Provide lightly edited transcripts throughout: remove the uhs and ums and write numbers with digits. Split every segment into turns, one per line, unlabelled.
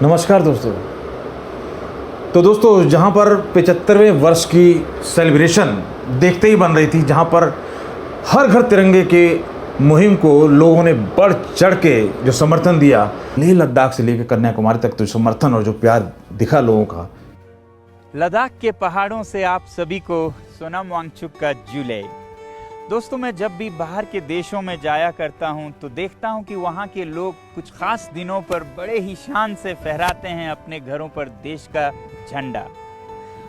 नमस्कार दोस्तों। तो दोस्तों, जहाँ पर 75वें वर्ष की सेलिब्रेशन देखते ही बन रही थी, जहाँ पर हर घर तिरंगे के मुहिम को लोगों ने बढ़ चढ़ के जो समर्थन दिया, लेह लद्दाख से लेकर कन्याकुमारी तक तो समर्थन और जो प्यार दिखा लोगों का।
लद्दाख के पहाड़ों से आप सभी को सोनम वांगचुक का जुले। दोस्तों, मैं जब भी बाहर के देशों में जाया करता हूं तो देखता हूं कि वहां के लोग कुछ खास दिनों पर बड़े ही शान से फहराते हैं अपने घरों पर देश का झंडा।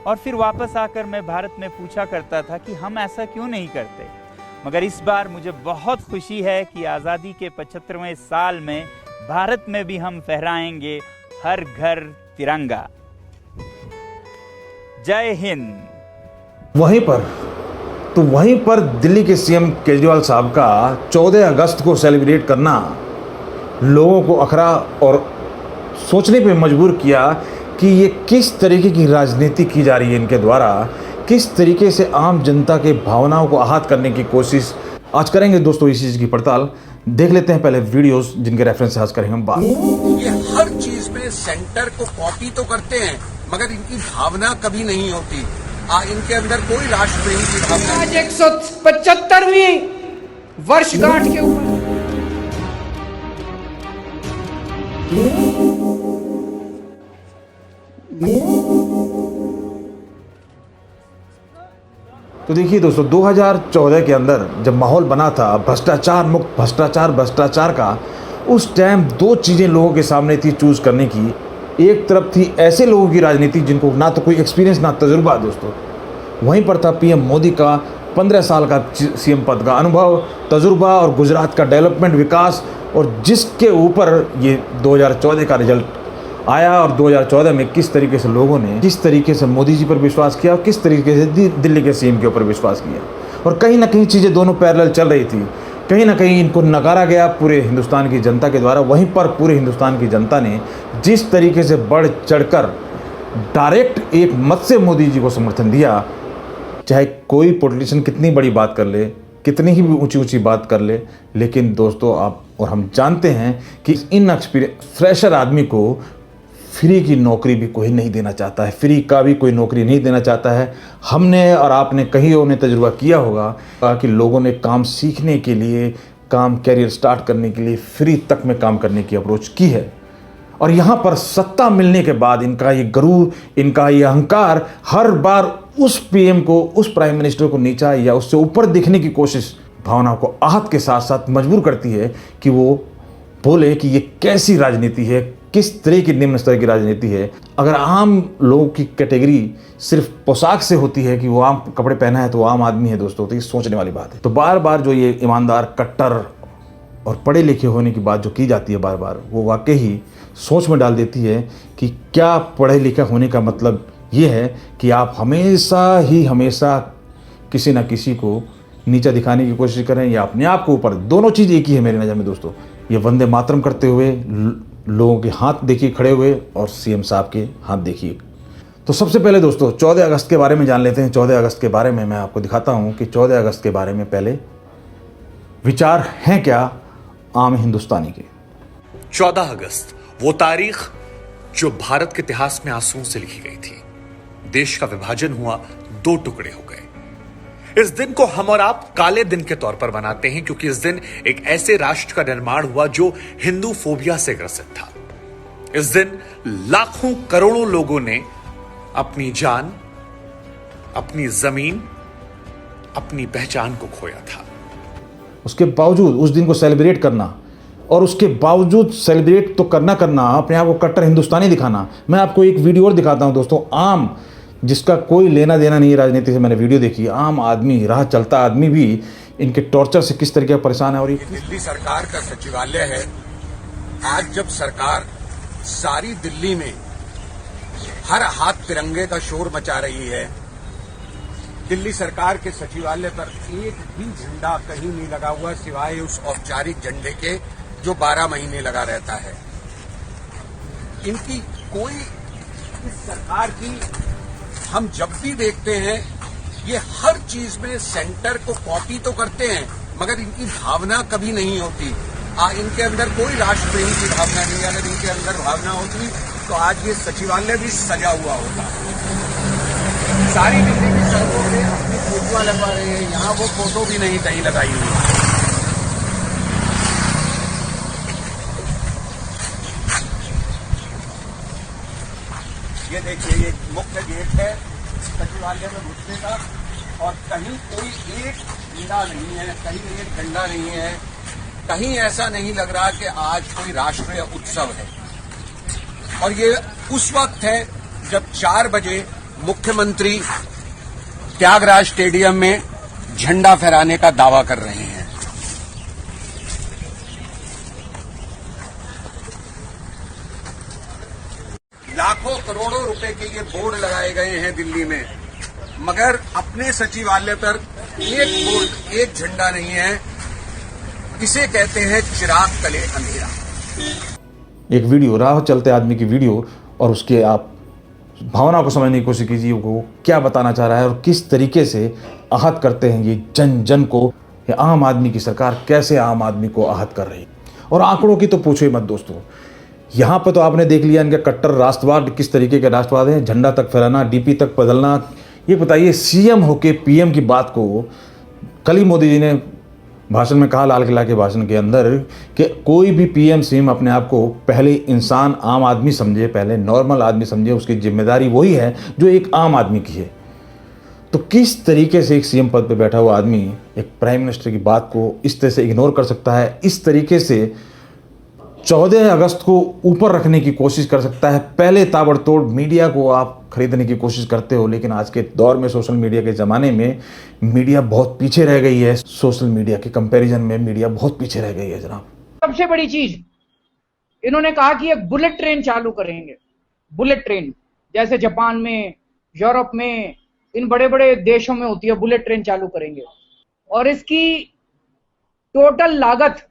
और फिर वापस आकर मैं भारत में पूछा करता था कि हम ऐसा क्यों नहीं करते। मगर इस बार मुझे बहुत खुशी है कि आज़ादी के 75वें साल में भारत में भी हम फहराएंगे हर घर तिरंगा। जय हिंद।
वहीं पर दिल्ली के सीएम केजरीवाल साहब का 14 अगस्त को सेलिब्रेट करना लोगों को अखरा और सोचने पे मजबूर किया कि ये किस तरीके की राजनीति की जा रही है इनके द्वारा, किस तरीके से आम जनता के भावनाओं को आहत करने की कोशिश आज करेंगे। दोस्तों, इस चीज़ की पड़ताल देख लेते हैं पहले वीडियोस जिनके रेफरेंस से आज करेंगे हम बात।
ये हर चीज में सेंटर को कॉपी तो करते हैं मगर इनकी भावना कभी नहीं होती। इनके अंदर कोई राष्ट्र प्रेम की भावना।
आज 175वीं वर्षगांठ के ऊपर
तो देखिए दोस्तों, 2014 के अंदर जब माहौल बना था भ्रष्टाचार मुक्त भ्रष्टाचार का, उस टाइम दो चीज़ें लोगों के सामने थी चूज करने की। एक तरफ थी ऐसे लोगों की राजनीति जिनको ना तो कोई एक्सपीरियंस ना तजुर्बा दोस्तों, वहीं पर था पीएम मोदी का 15 साल का सीएम पद का अनुभव, तजुर्बा और गुजरात का डेवलपमेंट विकास, और जिसके ऊपर ये 2014 का रिजल्ट आया। और 2014 में किस तरीके से लोगों ने किस तरीके से मोदी जी पर विश्वास किया और किस तरीके से दिल्ली के सीएम के ऊपर विश्वास किया। और कहीं ना कहीं चीज़ें दोनों पैरेलल चल रही थी। कहीं ना कहीं इनको नकारा गया पूरे हिंदुस्तान की जनता के द्वारा, वहीं पर पूरे हिंदुस्तान की जनता ने जिस तरीके से बढ़ चढ़कर डायरेक्ट एक मत से मोदी जी को समर्थन दिया। चाहे कोई पॉलिटिशियन कितनी बड़ी बात कर ले, कितनी ही ऊंची बात कर ले, लेकिन दोस्तों आप और हम जानते हैं कि इन फ्रेशर आदमी को फ्री की नौकरी भी कोई नहीं देना चाहता है, फ्री का भी कोई नौकरी नहीं देना चाहता है। हमने और आपने कहीं ने तजुर्बा किया होगा कि लोगों ने काम सीखने के लिए, काम कैरियर स्टार्ट करने के लिए फ्री तक में काम करने की अप्रोच की है। और यहाँ पर सत्ता मिलने के बाद इनका ये गरूर, इनका ये अहंकार हर बार उस पीएम को, उस प्राइम मिनिस्टर को नीचा या उससे ऊपर दिखने की कोशिश भावनाओं को आहत के साथ साथ मजबूर करती है कि वो बोले कि ये कैसी राजनीति है, किस तरह की निम्न स्तर की राजनीति है। अगर आम लोगों की कैटेगरी सिर्फ पोशाक से होती है कि वो आम कपड़े पहना है तो वो आम आदमी है दोस्तों, तो ये सोचने वाली बात है। तो बार बार जो ये ईमानदार, कट्टर और पढ़े लिखे होने की बात जो की जाती है बार बार, वो वाकई ही सोच में डाल देती है कि क्या पढ़े लिखे होने का मतलब ये है कि आप हमेशा किसी ना किसी को नीचा दिखाने की कोशिश करें या अपने आप को ऊपर। दोनों चीज़ एक ही है मेरी नज़र में दोस्तों। ये वंदे मातरम करते हुए लोगों के हाथ देखिए खड़े हुए और सीएम साहब के हाथ देखिए। तो सबसे पहले दोस्तों 14 अगस्त के बारे में जान लेते हैं। 14 अगस्त के बारे में मैं आपको दिखाता हूं कि 14 अगस्त के बारे में पहले विचार हैं क्या आम हिंदुस्तानी के।
14 अगस्त वो तारीख जो भारत के इतिहास में आंसुओं से लिखी गई थी। देश का विभाजन हुआ, 2 टुकड़े हो गए। इस दिन को हम और आप काले दिन के तौर पर मनाते हैं क्योंकि इस दिन एक ऐसे राष्ट्र का निर्माण हुआ जो हिंदू फोबिया से ग्रसित था। इस दिन लाखों करोड़ों लोगों ने अपनी जान, अपनी जमीन, अपनी पहचान को खोया था।
उसके बावजूद उस दिन को सेलिब्रेट करना और उसके बावजूद सेलिब्रेट तो करना अपने आप को कट्टर हिंदुस्तानी दिखाना। मैं आपको एक वीडियो और दिखाता हूं दोस्तों। आम जिसका कोई लेना देना नहीं है राजनीति से, मैंने वीडियो देखी, आम आदमी, राह चलता आदमी भी इनके टॉर्चर से किस तरीके परेशान है। और ये
दिल्ली सरकार का सचिवालय है। आज जब सरकार सारी दिल्ली में हर हाथ तिरंगे का शोर मचा रही है, दिल्ली सरकार के सचिवालय पर एक भी झंडा कहीं नहीं लगा हुआ सिवाय उस औपचारिक झंडे के जो 12 महीने लगा रहता है। इनकी कोई, इस सरकार की हम जब भी देखते हैं ये हर चीज में सेंटर को कॉपी तो करते हैं मगर इनकी भावना कभी नहीं होती। इनके अंदर कोई राष्ट्र प्रेम की भावना नहीं है। अगर इनके अंदर भावना होती तो आज ये सचिवालय भी सजा हुआ होता। सारी दिल्ली की सड़कों पे अपनी फोटोआं लगवा रहे हैं, यहाँ वो फोटो भी नहीं कहीं लगाई हुई। ये देखिए, ये मुख्य गेट है सचिवालय में घुसने का, और कहीं कोई एक झंडा नहीं है, कहीं एक झंडा नहीं है, कहीं ऐसा नहीं लग रहा कि आज कोई राष्ट्रीय उत्सव है। और ये उस वक्त है जब 4 बजे मुख्यमंत्री त्यागराज स्टेडियम में झंडा फहराने का दावा कर रहे हैं। लाखों करोड़ों रुपए के ये बोर्ड लगाए गए हैं दिल्ली में, मगर अपने सचिवालय पर एक बोर्ड, एक झंडा नहीं है। इसे कहते हैं चिराग तले अंधेरा।
एक वीडियो, राह चलते आदमी की वीडियो, और उसके आप भावना को समझने की कोशिश कीजिए, वो क्या बताना चाह रहा है और किस तरीके से आहत करते हैं ये जन जन को। ये आम आदमी की सरकार कैसे आम आदमी को आहत कर रही है। और आंकड़ों की तो पूछो ही मत दोस्तों। यहाँ पर तो आपने देख लिया इनका कट्टर राष्ट्रवाद किस तरीके के राष्ट्रवाद है, झंडा तक फहराना, डीपी तक बदलना। ये बताइए, सीएम होके पीएम की बात को कल ही मोदी जी ने भाषण में कहा, लाल किला के भाषण के अंदर, कि कोई भी पीएम सीएम अपने आप को पहले इंसान आम आदमी समझे, पहले नॉर्मल आदमी समझे, उसकी जिम्मेदारी वही है जो एक आम आदमी की है। तो किस तरीके से एक सीएम पद पर बैठा हुआ आदमी एक प्राइम मिनिस्टर की बात को इस तरह से इग्नोर कर सकता है, इस तरीके से 14 अगस्त को ऊपर रखने की कोशिश कर सकता है। पहले ताबड़तोड़ मीडिया को आप खरीदने की कोशिश करते हो, लेकिन आज के दौर में, सोशल मीडिया के ज़माने में, मीडिया बहुत पीछे रह गई है। सोशल मीडिया के कंपैरिजन में मीडिया बहुत पीछे रह गई है जनाब।
सबसे बड़ी चीज इन्होंने कहा कि एक बुलेट ट्रेन चालू करेंगे। बुलेट ट्रेन जैसे जापान में, यूरोप में, इन बड़े बड़े देशों में होती है, बुलेट ट्रेन चालू करेंगे। और इसकी टोटल लागत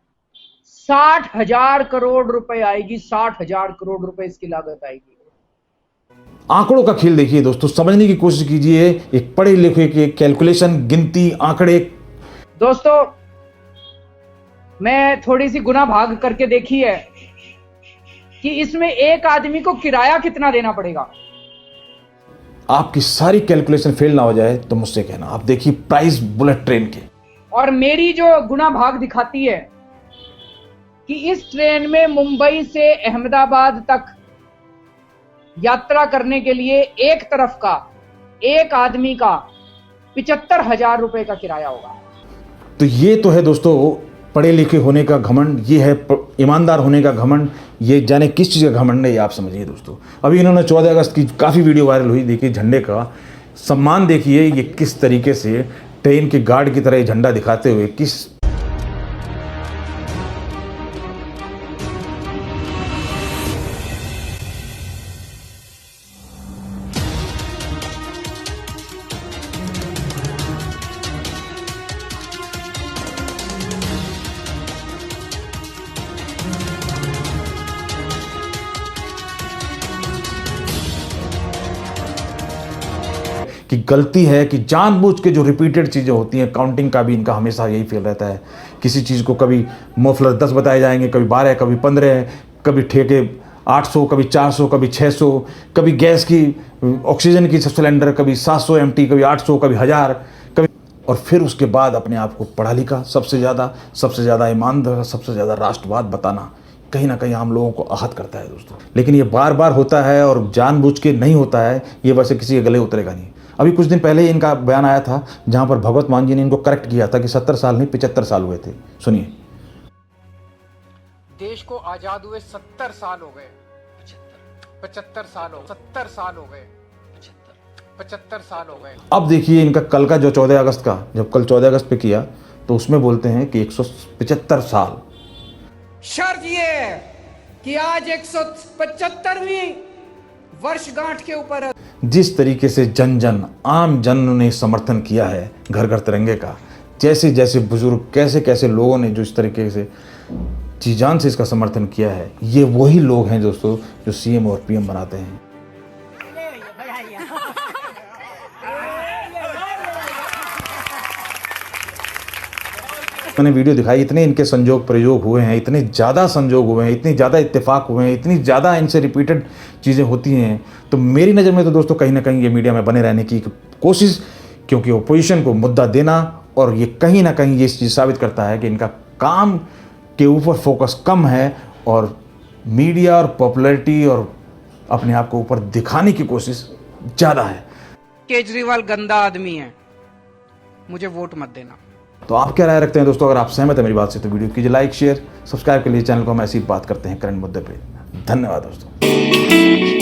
60,000 करोड़ रुपए आएगी। 60,000 करोड़ रुपए इसकी लागत आएगी।
आंकड़ों का खेल देखिए दोस्तों, समझने की कोशिश कीजिए। एक पढ़े लिखे के कैलकुलेशन, गिनती, आंकड़े।
दोस्तों, मैं थोड़ी सी गुना भाग करके देखी है कि इसमें एक आदमी को किराया कितना देना पड़ेगा।
आपकी सारी कैलकुलेशन फेल ना हो जाए तो मुझसे कहना। आप देखिए प्राइस बुलेट ट्रेन के,
और मेरी जो गुना भाग दिखाती है कि इस ट्रेन में मुंबई से अहमदाबाद तक यात्रा करने के लिए एक तरफ का, एक आदमी का 75,000 रुपए का किराया होगा।
तो ये तो है दोस्तों पढ़े लिखे होने का घमंड, ये है ईमानदार होने का घमंड। ये जाने किस चीज़ का घमंड है, ये आप समझिए दोस्तों। अभी इन्होंने 14 अगस्त की काफ़ी वीडियो वायरल हुई, देखिए झंडे का सम्मान देखिए, ये किस तरीके से ट्रेन के गार्ड की तरह झंडा दिखाते हुए किस कि गलती है कि जानबूझ के जो रिपीटेड चीज़ें होती हैं, काउंटिंग का भी इनका हमेशा यही फेल रहता है। किसी चीज़ को कभी मोफलर 10 बताए जाएंगे, कभी 12, कभी 15, कभी ठेके 800, कभी 400, कभी 600, कभी गैस की, ऑक्सीजन की सिलेंडर कभी 700 MT, कभी 800, कभी 1000, कभी, और फिर उसके बाद अपने आप को पढ़ा लिखा, सबसे ज़्यादा ईमानदार, सबसे ज़्यादा राष्ट्रवाद बताना कहीं ना कहीं आम लोगों को आहत करता है दोस्तों। लेकिन ये बार बार होता है और जानबूझ के नहीं होता है, ये वैसे किसी के गले उतरेगा नहीं। अभी कुछ दिन पहले इनका बयान आया था जहां पर भगवत मान जी ने इनको करेक्ट किया था कि 70 साल नहीं 75 साल हुए थे। सुनिए।
देश को आजाद हुए 70 साल हो गए। 75 साल हो, 70 साल हो गए, 75 साल हो गए।
अब देखिए इनका कल का जो 14 अगस्त का, जब कल 14 अगस्त पे किया तो उसमें बोलते हैं कि 175 साल।
शर्त ये है कि आज 175वीं वर्षगांठ के ऊपर
जिस तरीके से जन जन, आम जन ने समर्थन किया है घर घर तिरंगे का, जैसे जैसे बुजुर्ग, कैसे कैसे लोगों ने जो इस तरीके से जी जान से इसका समर्थन किया है, ये वही लोग हैं दोस्तों जो सीएम और पीएम बनाते हैं। मैंने वीडियो दिखाई, इतने इनके संजोग प्रयोग हुए हैं, इतने ज़्यादा संजोग हुए हैं, इतनी ज़्यादा इत्तेफाक हुए हैं, इतनी ज़्यादा इनसे रिपीटेड चीज़ें होती हैं, तो मेरी नज़र में तो दोस्तों कहीं ना कहीं ये मीडिया में बने रहने की कोशिश, क्योंकि ओपोजिशन को मुद्दा देना, और ये कहीं ना कहीं ये चीज़ साबित करता है कि इनका काम के ऊपर फोकस कम है और मीडिया और पॉपुलैरिटी और अपने आप को ऊपर दिखाने की कोशिश ज़्यादा है।
केजरीवाल गंदा आदमी है, मुझे वोट मत देना।
तो आप क्या राय रखते हैं दोस्तों? अगर आप सहमत हैं मेरी बात से तो वीडियो कीजिए लाइक, शेयर, सब्सक्राइब के लिए चैनल को हम ऐसी बात करते हैं करंट मुद्दे पे। धन्यवाद दोस्तों।